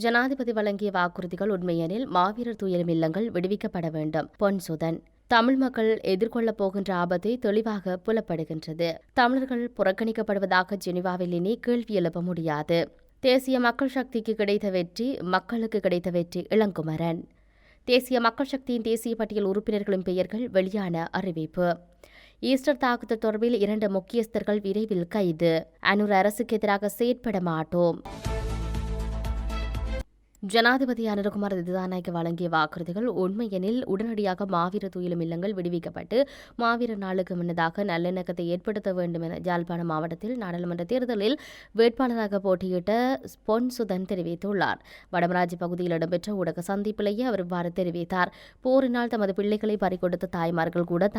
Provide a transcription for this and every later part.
ஜனாதிபதி வழங்கிய வாக்குறுதிகள் உண்மையெனில் மாவீரர் துயரம் இல்லங்கள் விடுவிக்கப்பட வேண்டும். பொன்சுதன். தமிழ் மக்கள் எதிர்கொள்ளப் போகின்ற ஆபத்தை தெளிவாக புலப்படுகின்றது. தமிழர்கள் புறக்கணிக்கப்படுவதாக ஜெனீவாவில் இனி கேள்வி எழுப்ப முடியாது. தேசிய மக்கள் சக்திக்கு கிடைத்த வெற்றி, மக்களுக்கு கிடைத்த வெற்றி. இளங்குமரன். தேசிய மக்கள் சக்தியின் தேசிய பட்டியல் உறுப்பினர்களின் பெயர்கள் வெளியான அறிவிப்பு. ஈஸ்டர் தாக்குதல் தொடர்பில் 2 முக்கியஸ்தர்கள் விரைவில் கைது. அனுர் அரசுக்கு எதிராக செயற்பட மாட்டோம். ஜனாதிபதி அனுரகுமார் திசாநாயக்க வழங்கிய வாக்குறுதிகள் உண்மையெனில் உடனடியாக மாவீரர் துயிலும் இல்லங்கள் விடுவிக்கப்பட்டு மாவீரர் நாளுக்கு முன்னதாக நல்லிணக்கத்தை ஏற்படுத்த வேண்டும் என யாழ்ப்பாணம் மாவட்டத்தில் நாடாளுமன்ற தேர்தலில் வேட்பாளராக போட்டியிட்ட பொன்சுதன் தெரிவித்துள்ளார். வடமராட்சி பகுதியில் இடம்பெற்ற ஊடக சந்திப்பிலேயே அவர் இவ்வாறு தெரிவித்தார். போரினால் தமது பிள்ளைகளை பறிகொடுத்த தாய்மார்கள் கூட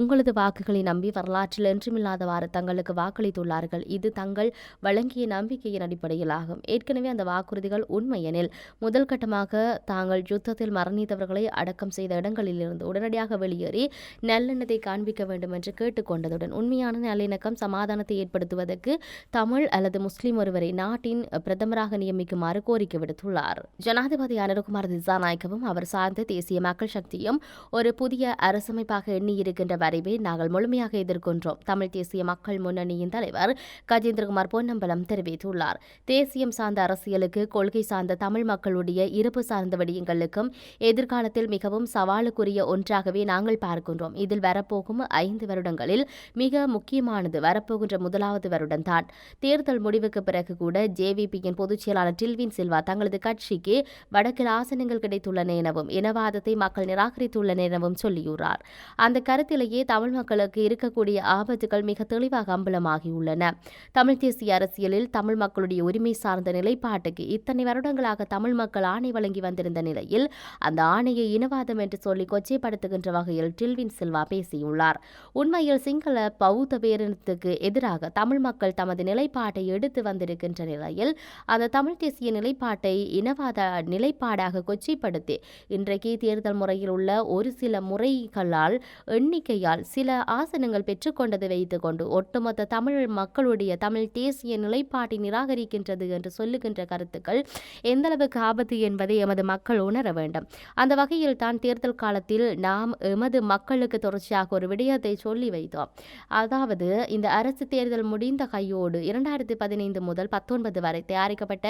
உங்களது வாக்குகளை நம்பி வரலாற்றில் என்றுமில்லாதவாறு தங்களுக்கு வாக்களித்துள்ளார்கள். இது தங்கள் வழங்கிய நம்பிக்கையின் அடிப்படையிலாகும். ஏற்கனவே அந்த வாக்குறுதிகள் உண்மையெனில் முதல் கட்டமாக தாங்கள் யுத்தத்தில் மரணித்தவர்களை அடக்கம் செய்த இடங்களிலிருந்து உடனடியாக வெளியேறி நல்லெண்ணத்தை காண்பிக்க வேண்டும் என்று கேட்டுக்கொண்டதுடன் உண்மையான நல்லிணக்கம் சமாதானத்தை ஏற்படுத்துவதற்கு தமிழ் அல்லது முஸ்லிம் ஒருவரை நாட்டின் பிரதமராக நியமிக்குமாறு கோரிக்கை விடுத்துள்ளார். ஜனாதிபதி அனுரகுமார் திசாநாயக்கவும் அவர் சார்ந்த தேசிய மக்கள் சக்தியும் ஒரு புதிய அரசமைப்பாக எண்ணியிருக்கின்ற வரைவை நாங்கள் முழுமையாக எதிர்கொண்டோம். தமிழ் தேசிய மக்கள் முன்னணியின் தலைவர் கஜேந்திரகுமார் பொன்னம்பலம் தெரிவித்துள்ளார். தேசியம் சார்ந்த அரசியலுக்கு கொள்கை சார்ந்த தமிழ் மக்களுடைய இருப்பு சார்ந்த விடயங்களுக்கும் எதிர்காலத்தில் மிகவும் சவாலுக்குரிய ஒன்றாகவே நாங்கள் பார்க்கின்றோம். இதில் வரப்போகும் 5 வருடங்களில் மிக முக்கியமானது வரப்போகின்ற 1வது வருடம்தான். தேர்தல் முடிவுக்கு பிறகு கூட ஜேவிபியின் பொதுச் செயலாளர் டில்வின் சில்வா தங்களது கட்சிக்கு வடக்கில் ஆசனங்கள் கிடைத்துள்ளன எனவும் இனவாதத்தை மக்கள் நிராகரித்துள்ளன எனவும் சொல்லியுள்ளார். அந்த கருத்திலேயே தமிழ் மக்களுக்கு இருக்கக்கூடிய ஆபத்துகள் மிக தெளிவாக அம்பலமாகியுள்ளன. தமிழ் தேசிய அரசியலில் தமிழ் மக்களுடைய உரிமை சார்ந்த நிலைப்பாட்டுக்கு இத்தனை வருடங்களாக தமிழ் மக்கள் ஆணை வழங்கி வந்திருந்த நிலையில் அந்த ஆணையை இனவாதம் என்று சொல்லி கொச்சைப்படுத்துகின்ற வகையில் டில்வின் சில்வா பேசியுள்ளார். உண்மையில் சிங்கள பௌத்த பேரினத்துக்கு எதிராக தமிழ் மக்கள் தமது நிலைப்பாட்டை எடுத்து வந்திருக்கின்ற நிலையில் அந்த தமிழ் தேசிய நிலைப்பாட்டை இனவாத நிலைப்பாடாக கொச்சைப்படுத்தி இன்றைக்கு தேர்தல் முறையில் உள்ள ஒரு சில முறைகளால் எண்ணிக்கையால் சில ஆசனங்கள் பெற்றுக்கொண்டதை வைத்துக் கொண்டு ஒட்டுமொத்த தமிழ் மக்களுடைய தமிழ் தேசிய நிலைப்பாட்டை நிராகரிக்கின்றது என்று சொல்லுகின்ற கருத்துக்கள் எந்தளவுக்கு ஆபத்து என்பதை எமது மக்கள் உணர வேண்டும். அந்த வகையில் தான் தேர்தல் காலத்தில் நாம் எமது மக்களுக்கு தொடர்ச்சியாக ஒரு விடயத்தை சொல்லி வைத்தோம். அதாவது இந்த அரசு தேர்தல் முடிந்த கையோடு 2015 முதல் 19 வரை தயாரிக்கப்பட்ட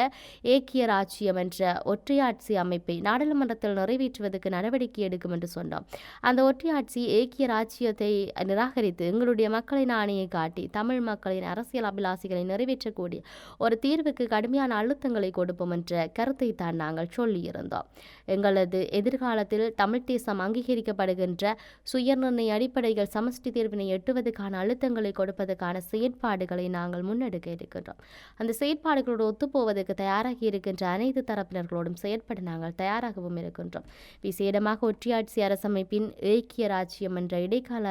ஏக்கிய ராச்சியம் என்ற ஒற்றையாட்சி அமைப்பை நாடாளுமன்றத்தில் நிறைவேற்றுவதற்கு நடவடிக்கை எடுக்கும் என்று சொன்னோம். அந்த ஒற்றையாட்சி ஏக்கிய ராச்சியத்தை நிராகரித்து எங்களுடைய மக்களின் ஆணையை காட்டி தமிழ் மக்களின் அரசியல் அபிலாசிகளை நிறைவேற்றக்கூடிய ஒரு தீர்வுக்கு கடுமையான அழுத்தங்களை கொடுப்போம் என்ற கருத்தை தான் நாங்கள் சொல்லியிருந்தோம். எங்களது எதிர்காலத்தில் தமிழ் தேசம் அங்கீகரிக்கப்படுகின்ற சுயநிர்ணய அடிப்படையில் சமஷ்டி தேர்வினை எட்டுவதற்கான அழுத்தங்களை கொடுப்பதற்கான செயற்பாடுகளை நாங்கள் முன்னெடுக்க இருக்கின்றோம். அந்த செயற்பாடுகளோடு ஒத்துப்போவதற்கு தயாராகி இருக்கின்ற அனைத்து தரப்பினர்களோடும் செயற்பட நாங்கள் தயாராகவும் இருக்கின்றோம். விசேடமாக ஒற்றையாட்சி அரசமைப்பின் ஏக்கிய ராச்சியம் என்ற இடைக்கால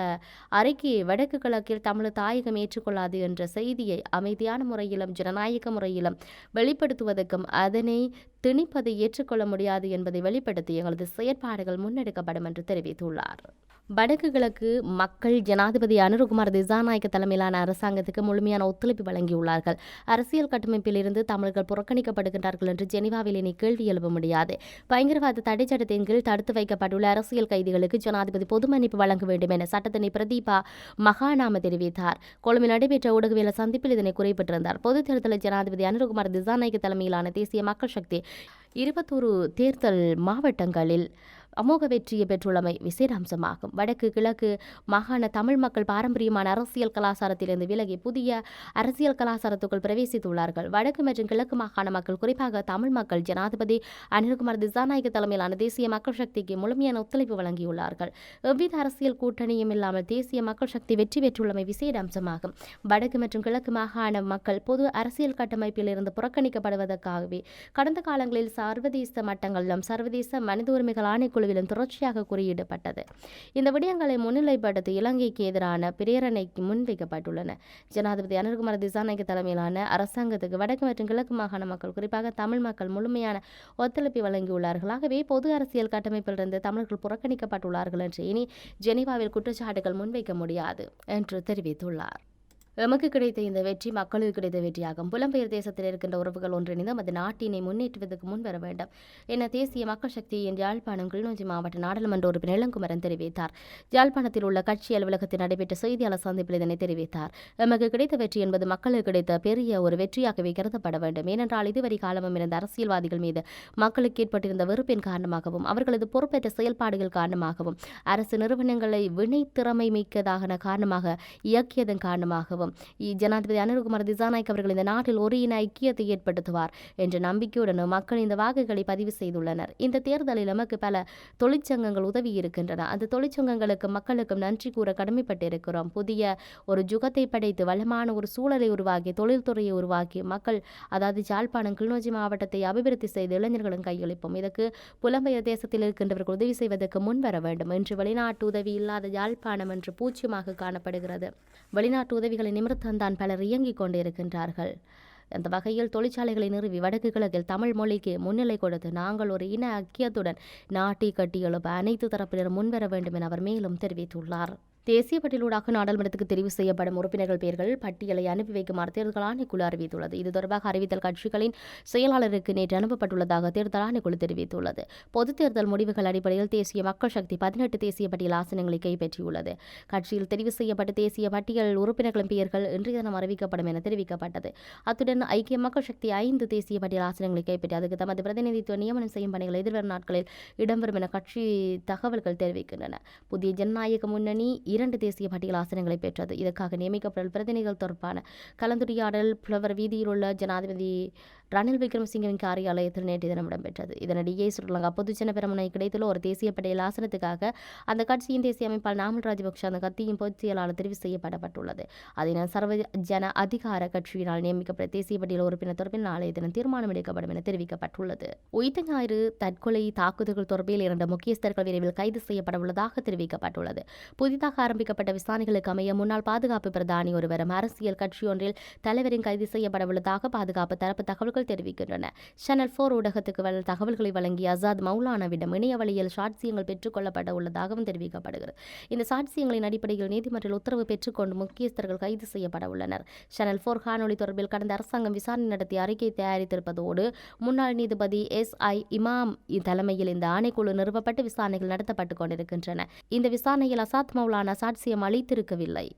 அறிக்கையை வடக்கு கிழக்கில் தமிழ் தாயகம் ஏற்றுக்கொள்ளாது என்ற செய்தியை அமைதியான முறையிலும் ஜனநாயக முறையிலும் வெளிப்படுத்துவதற்கும் அதனை திணிப்பதை ஏற்றுக்கொள்ள முடியாது என்பதை வெளிப்படுத்தி எங்களது செயற்பாடுகள் முன்னெடுக்கப்படும் என்று தெரிவித்துள்ளார். வடக்கு கிழக்கு மக்கள் ஜனாதிபதி அனுரகுமார் திசாநாயக்க தலைமையிலான அரசாங்கத்துக்கு முழுமையான ஒத்துழைப்பு வழங்கியுள்ளார்கள். அரசியல் கட்டமைப்பில் இருந்து தமிழர்கள் புறக்கணிக்கப்படுகின்றார்கள் என்று ஜெனீவாவில் இனி கேள்வி எழுப்ப முடியாது. பயங்கரவாத தடை சட்டத்தின் கீழ் தடுத்து வைக்கப்பட்டுள்ள அரசியல் கைதிகளுக்கு ஜனாதிபதி பொது மன்னிப்பு வழங்க வேண்டும் என சட்டத்தனி பிரதீபா மகாநாம தெரிவித்தார். கொழும்பில் நடைபெற்ற ஊடகவியல் சந்திப்பில் இதனை குறிப்பிட்டிருந்தார். பொதுத் தேர்தலில் ஜனாதிபதி அனுரகுமார் திசாநாயக்க தலைமையிலான தேசிய மக்கள் சக்தி 21 தேர்தல் மாவட்டங்களில் அமோக வெற்றியை பெற்றுள்ளமை விசேட அம்சமாகும். வடக்கு கிழக்கு மாகாண தமிழ் மக்கள் பாரம்பரியமான அரசியல் கலாச்சாரத்திலிருந்து விலகி புதிய அரசியல் கலாச்சாரத்துக்குள் பிரவேசித்துள்ளார்கள். வடக்கு மற்றும் கிழக்கு மாகாண மக்கள், குறிப்பாக தமிழ் மக்கள், ஜனாதிபதி அனுரகுமார் திசாநாயக்க தலைமையிலான தேசிய மக்கள் சக்திக்கு முழுமையான ஒத்துழைப்பு வழங்கியுள்ளார்கள். எவ்வித அரசியல் கூட்டணியும் இல்லாமல் தேசிய மக்கள் சக்தி வெற்றி பெற்றுள்ளமை விசேட அம்சமாகும். வடக்கு மற்றும் கிழக்கு மாகாண மக்கள் பொது அரசியல் கட்டமைப்பில் இருந்து புறக்கணிக்கப்படுவதற்காகவே கடந்த காலங்களில் சர்வதேச மட்டங்களிலும் சர்வதேச மனித உரிமைகள் ஆணைக்குழுவிலும் தொடர்ச்சியாக குறியிடப்பட்டது. இந்த விடயங்களை முன்னிலைப்படுத்தி இலங்கைக்கு எதிரான பிரேரணைக்கு முன்வைக்கப்பட்டுள்ளன. ஜனாதிபதி அனுரகுமார் திசாநாயக்க தலைமையிலான அரசாங்கத்துக்கு வடக்கு மற்றும் கிழக்கு மாகாண மக்கள், குறிப்பாக தமிழ் மக்கள் முழுமையான ஒத்துழைப்பு வழங்கியுள்ளார்கள். ஆகவே பொது அரசியல் கட்டமைப்பிலிருந்து தமிழர்கள் புறக்கணிக்கப்பட்டுள்ளார்கள் என்று இனி ஜெனீவாவில் குற்றச்சாட்டுகள் முன்வைக்க முடியாது என்று தெரிவித்துள்ளார். எமக்கு கிடைத்த இந்த வெற்றி மக்களுக்கு கிடைத்த வெற்றியாகும். புலம்பெயர் தேசத்தில் இருக்கின்ற உறவுகள் ஒன்றிணைந்து நமது நாட்டினை முன்னேற்றுவதற்கு முன்வர வேண்டும் என தேசிய மக்கள் சக்தியின் யாழ்ப்பாணம் கிளிநொச்சி மாவட்ட நாடாளுமன்ற உறுப்பினர் இளங்குமரன் தெரிவித்தார். யாழ்ப்பாணத்தில் உள்ள கட்சி அலுவலகத்தில் நடைபெற்ற செய்தியாளர் சந்திப்பில் இதனை தெரிவித்தார். எமக்கு கிடைத்த வெற்றி என்பது மக்களுக்கு கிடைத்த பெரிய ஒரு வெற்றியாகவே கருதப்பட வேண்டும். ஏனென்றால் இதுவரை காலமும் இருந்த அரசியல்வாதிகள் மீது மக்களுக்கு ஏற்பட்டிருந்த வெறுப்பின் காரணமாகவும் அவர்களது பொறுப்பேற்ற செயல்பாடுகள் காரணமாகவும் அரசு நிறுவனங்களை வினைத்திறமை மிக்கதாக காரணமாக இயக்கியதன் காரணமாகவும் ஜனாதிபதி அனுரகுமார திசாநாயக்க அவர்கள் இந்த நாட்டில் ஒரு இன ஐக்கியத்தை ஏற்படுத்துவார் என்ற நம்பிக்கையுடன் மக்கள் இந்த வாக்குகளை பதிவு செய்துள்ளனர். இந்த தேர்தலில் நமக்கு பல தொழிற்சங்கங்கள் உதவி இருக்கின்றன. அந்த தொழிற்சங்கங்களுக்கு மக்களுக்கும் நன்றி கூற கடமைப்பட்டிருக்கிறோம். புதிய ஒரு யுகத்தை படைத்து வளமான ஒரு சூழலை உருவாக்கி தொழில்துறையை உருவாக்கி மக்கள் அதாவது யாழ்ப்பாணம் கிளிநொச்சி மாவட்டத்தை அபிவிருத்தி செய்து இளைஞர்களும் கையளிப்போம். இதற்கு புலம்பெயர் தேசத்தில் இருக்கின்றவர்கள் உதவி செய்வதற்கு முன்வர வேண்டும் என்று வெளிநாட்டு உதவி இல்லாத யாழ்ப்பாணம் என்று பூச்சியமாக காணப்படுகிறது. வெளிநாட்டு உதவிகளை நிமிர்த்தந்தான் பலர் இயங்கிக் கொண்டிருக்கின்றார்கள். அந்த வகையில் தொழிற்சாலைகளை நிறுவி வடக்கு கிழக்கில் தமிழ் மொழிக்கு முன்னிலை கொடுத்து நாங்கள் ஒரு இன ஐக்கியத்துடன் நாட்டை கட்டியெழுப்ப அனைத்து தரப்பினரும் முன்வர வேண்டும் என அவர் மேலும் தெரிவித்துள்ளார். தேசிய பட்டியலூடாக நாடாளுமன்றத்துக்கு தெரிவு செய்யப்படும் உறுப்பினர்கள் பெயர்கள் பட்டியலை அனுப்பி வைக்குமாறு தேர்தல் ஆணைக்குழு அறிவித்துள்ளது. இது தொடர்பாக அறிவித்தல் கட்சிகளின் செயலாளருக்கு நேற்று அனுப்பப்பட்டுள்ளதாக தேர்தல் ஆணைக்குழு தெரிவித்துள்ளது. பொதுத் தேர்தல் முடிவுகள் அடிப்படையில் தேசிய மக்கள் சக்தி 18 தேசிய பட்டியல் ஆசனங்களை கைப்பற்றியுள்ளது. கட்சியில் தெரிவு செய்யப்பட்ட தேசிய பட்டியல் உறுப்பினர்களின் பெயர்கள் இன்றைய தினம் அறிவிக்கப்படும் என தெரிவிக்கப்பட்டது. அத்துடன் ஐக்கிய மக்கள் சக்தி 5 தேசிய பட்டியல் ஆசனங்களை கைப்பற்றி அதுக்கு தமது பிரதிநிதித்துவ நியமனம் செய்யும் பணிகள் எதிர்வரும் நாட்களில் இடம்பெறும் என கட்சி தகவல்கள் தெரிவிக்கின்றன. புதிய ஜனநாயக முன்னணி 2 தேசிய பட்டியல் ஆசனங்களை பெற்றது. இதற்காக நியமிக்கப்பட்ட பிரதிநிதிகள் தொடர்பான கலந்துரையாடல் புலவர் வீதியில் உள்ள ஜனாதிபதி ரணில் விக்ரமசிங்கவின் காரியாலயத்தில் நேற்று தினம் இடம்பெற்றது. இதனிடையே ஸ்ரீலங்கா பொதுஜன பெரமுனை கிடைத்துள்ள ஒரு தேசிய பட்டியல் ஆசனத்துக்காக அந்த கட்சியின் தேசிய அமைப்பால் நாமல் ராஜபக்ஷ அந்த கட்சியின் பொதுச் செயலாளர் தெரிவு செய்யப்பட்டுள்ளது. அதனால் சர்வ ஜன அதிகார கட்சியினால் நியமிக்கப்பட்ட தேசிய பட்டியல் உறுப்பினர் தொடர்பில் நாளைய தினம் தீர்மானம் எடுக்கப்படும் என தெரிவிக்கப்பட்டுள்ளது. உயிர்த்த ஞாயிறு தற்கொலை தாக்குதல்கள் தொடர்பில் 2 முக்கியஸ்தர்கள் விரைவில் கைது செய்யப்பட உள்ளதாக தெரிவிக்கப்பட்டுள்ளது. புதிதாக ஆரம்பிக்கப்பட்ட விசாரணைகளுக்கு அமைய முன்னாள் பாதுகாப்பு பிரதானி ஒருவரும் அரசியல் கட்சியொன்றில் தலைவரின் கைது செய்யப்பட உள்ளதாக பாதுகாப்பு தரப்பு தகவல்கள் தெரிவிக்கின்றன. சேனல் 4 ஊடகத்துக்கு தகவல்களை வழங்கிய அசாத் மௌலானாவிடம் இணைய வழியில் சாட்சியங்கள் பெற்றுக் கொள்ளப்பட உள்ளதாகவும் தெரிவிக்கப்படுகிறது. இந்த சாட்சியங்களின் அடிப்படையில் நீதிமன்றில் உத்தரவு பெற்றுக்கொண்டு முக்கியஸ்தர்கள் கைது செய்யப்பட உள்ளனர். சேனல் 4 காணொலி தொடர்பில் கடந்த அரசாங்கம் விசாரணை நடத்தி அறிக்கை தயாரித்திருப்பதோடு முன்னாள் நீதிபதி SI இமாம் தலைமையில் இந்த ஆணைக்குழு நிறுவப்பட்டு விசாரணைகள் நடத்தப்பட்டுக் கொண்டிருக்கின்றன. இந்த விசாரணையில் அசாத் மௌலானா சாட்சியம் அளித்திருக்கவில்லை.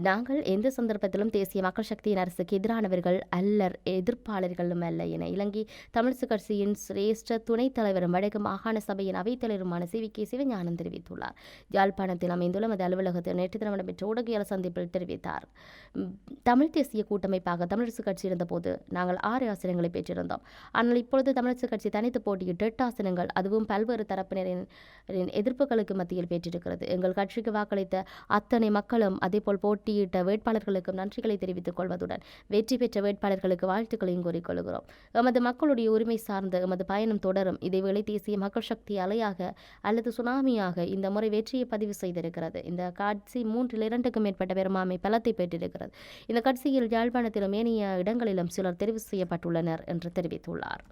நாங்கள் எந்த சந்தர்ப்பத்திலும் தேசிய மக்கள் சக்தியின் அரசுக்கு எதிரானவர்கள் அல்லர் எதிர்ப்பாளர்களும் அல்ல என இலங்கை தமிழ்ச் கட்சியின் சிரேஷ்ட துணைத் தலைவரும் வடக்கு மாகாண சபையின் அவைத்தலைவருமான CVK சிவஞானம் தெரிவித்துள்ளார். யாழ்ப்பாணத்தில் அமைந்துள்ள மது அலுவலகத்தில் நேற்று தினம் நடைபெற்ற ஊடகவியலாளர் சந்திப்பில் தெரிவித்தார். தமிழ் தேசிய கூட்டமைப்பாக தமிழரசு கட்சி இருந்தபோது நாங்கள் 6 ஆசனங்களை பெற்றிருந்தோம். ஆனால் இப்பொழுது தமிழரசு கட்சி தனித்து போட்டியிட்டு 8 ஆசனங்கள் அதுவும் பல்வேறு தரப்பினரின் எதிர்ப்புகளுக்கு மத்தியில் பெற்றிருக்கிறது. எங்கள் கட்சிக்கு வாக்களித்த அத்தனை மக்களும் அதேபோல் போட்டியிட்ட வேட்பாளர்களுக்கும் நன்றிகளை தெரிவித்துக் கொள்வதுடன் வெற்றி பெற்ற வேட்பாளர்களுக்கு வாழ்த்துக்களையும் கூறிக்கொள்கிறோம். எமது மக்களுடைய உரிமை சார்ந்த எமது பயணம் தொடரும். இதேவேளை தேசிய மக்கள் சக்தி அலையாக அல்லது சுனாமியாக இந்த முறை வெற்றியை பதிவு செய்திருக்கிறது. இந்த கட்சி 3-2க்கும் மேற்பட்ட பெரும்பான்மை பலத்தை பெற்றிருக்கிறது. இந்த கட்சியில் யாழ்ப்பாணத்திலும் ஏனைய இடங்களிலும் சிலர் தெரிவு செய்யப்பட்டுள்ளனர் என்று தெரிவித்துள்ளார்.